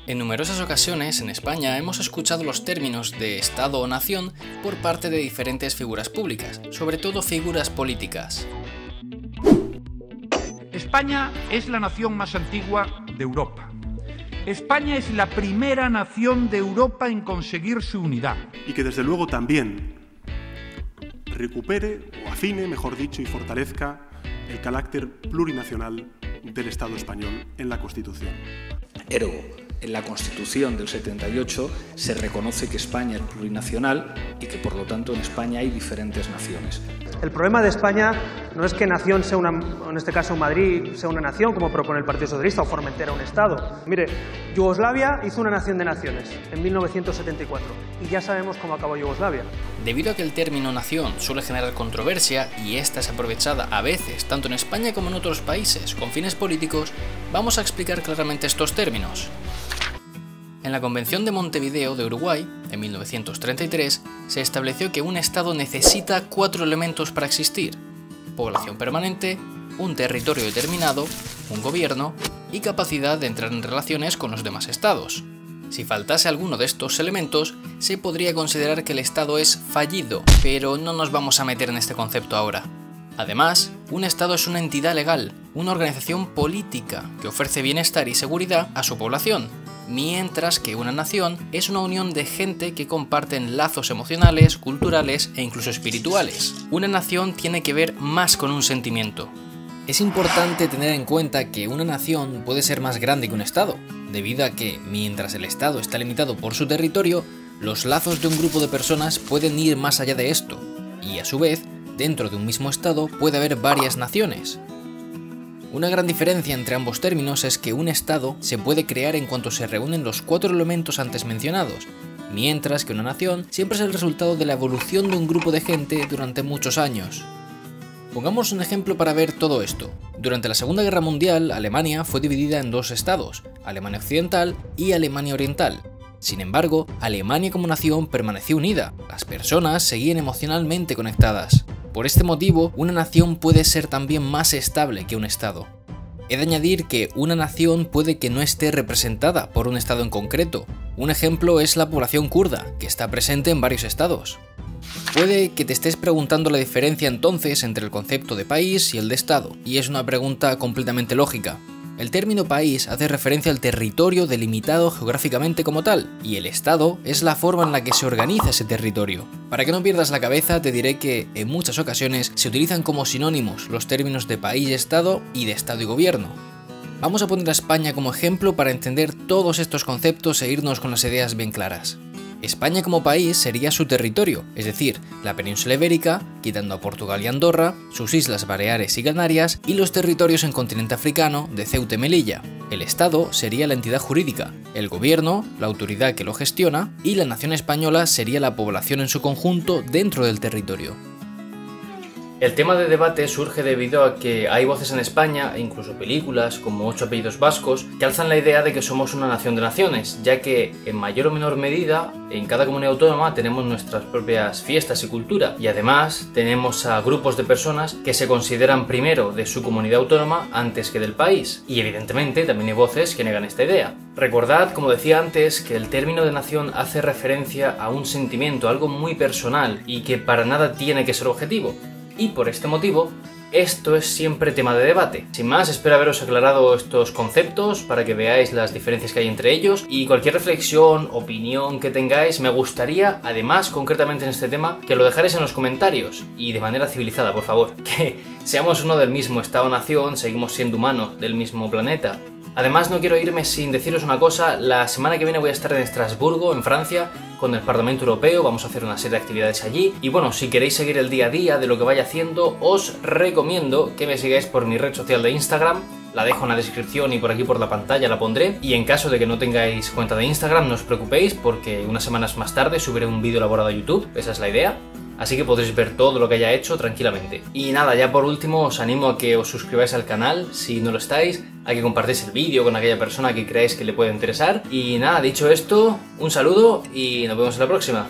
En numerosas ocasiones en España hemos escuchado los términos de Estado o nación por parte de diferentes figuras públicas, sobre todo figuras políticas. España es la nación más antigua de Europa. España es la primera nación de Europa en conseguir su unidad. Y que desde luego también recupere, o afine, mejor dicho, y fortalezca el carácter plurinacional del Estado español en la Constitución. Ergo, en la Constitución del 78 se reconoce que España es plurinacional y que por lo tanto en España hay diferentes naciones. El problema de España no es que nación sea en este caso Madrid sea una nación, como propone el Partido Socialista, o Formentera un Estado. Mire, Yugoslavia hizo una nación de naciones en 1974 y ya sabemos cómo acabó Yugoslavia. Debido a que el término nación suele generar controversia y esta es aprovechada a veces tanto en España como en otros países con fines políticos, vamos a explicar claramente estos términos. En la Convención de Montevideo de Uruguay, en 1933, se estableció que un Estado necesita 4 elementos para existir: población permanente, un territorio determinado, un gobierno y capacidad de entrar en relaciones con los demás estados. Si faltase alguno de estos elementos, se podría considerar que el Estado es fallido, pero no nos vamos a meter en este concepto ahora. Además, un Estado es una entidad legal, una organización política que ofrece bienestar y seguridad a su población, mientras que una nación es una unión de gente que comparten lazos emocionales, culturales e incluso espirituales. Una nación tiene que ver más con un sentimiento. Es importante tener en cuenta que una nación puede ser más grande que un Estado, debido a que, mientras el Estado está limitado por su territorio, los lazos de un grupo de personas pueden ir más allá de esto, y a su vez, dentro de un mismo Estado puede haber varias naciones. Una gran diferencia entre ambos términos es que un Estado se puede crear en cuanto se reúnen los 4 elementos antes mencionados, mientras que una nación siempre es el resultado de la evolución de un grupo de gente durante muchos años. Pongamos un ejemplo para ver todo esto. Durante la Segunda Guerra Mundial, Alemania fue dividida en 2 estados, Alemania Occidental y Alemania Oriental. Sin embargo, Alemania como nación permaneció unida, las personas seguían emocionalmente conectadas. Por este motivo, una nación puede ser también más estable que un Estado. He de añadir que una nación puede que no esté representada por un Estado en concreto. Un ejemplo es la población kurda, que está presente en varios estados. Puede que te estés preguntando la diferencia entonces entre el concepto de país y el de Estado, y es una pregunta completamente lógica. El término país hace referencia al territorio delimitado geográficamente como tal, y el Estado es la forma en la que se organiza ese territorio. Para que no pierdas la cabeza, te diré que en muchas ocasiones se utilizan como sinónimos los términos de país y Estado y de Estado y gobierno. Vamos a poner a España como ejemplo para entender todos estos conceptos e irnos con las ideas bien claras. España como país sería su territorio, es decir, la península ibérica, quitando a Portugal y Andorra, sus islas Baleares y Canarias y los territorios en continente africano de Ceuta y Melilla. El Estado sería la entidad jurídica, el gobierno, la autoridad que lo gestiona, y la nación española sería la población en su conjunto dentro del territorio. El tema de debate surge debido a que hay voces en España, e incluso películas como 8 apellidos vascos, que alzan la idea de que somos una nación de naciones, ya que en mayor o menor medida en cada comunidad autónoma tenemos nuestras propias fiestas y cultura, y además tenemos a grupos de personas que se consideran primero de su comunidad autónoma antes que del país, y evidentemente también hay voces que negan esta idea. Recordad, como decía antes, que el término de nación hace referencia a un sentimiento, algo muy personal, y que para nada tiene que ser objetivo. Y por este motivo, esto es siempre tema de debate. Sin más, espero haberos aclarado estos conceptos para que veáis las diferencias que hay entre ellos, y cualquier reflexión, opinión que tengáis, me gustaría, además, concretamente en este tema, que lo dejarais en los comentarios, y de manera civilizada, por favor. Que seamos uno del mismo Estado-nación, seguimos siendo humanos del mismo planeta. Además, no quiero irme sin deciros una cosa: la semana que viene voy a estar en Estrasburgo, en Francia, con el Parlamento Europeo, vamos a hacer una serie de actividades allí, y bueno, si queréis seguir el día a día de lo que vaya haciendo, os recomiendo que me sigáis por mi red social de Instagram, la dejo en la descripción y por aquí por la pantalla la pondré, y en caso de que no tengáis cuenta de Instagram, no os preocupéis, porque unas semanas más tarde subiré un vídeo elaborado a YouTube, esa es la idea. Así que podréis ver todo lo que haya hecho tranquilamente. Y nada, ya por último os animo a que os suscribáis al canal si no lo estáis, a que compartáis el vídeo con aquella persona que creáis que le puede interesar. Y nada, dicho esto, un saludo y nos vemos en la próxima.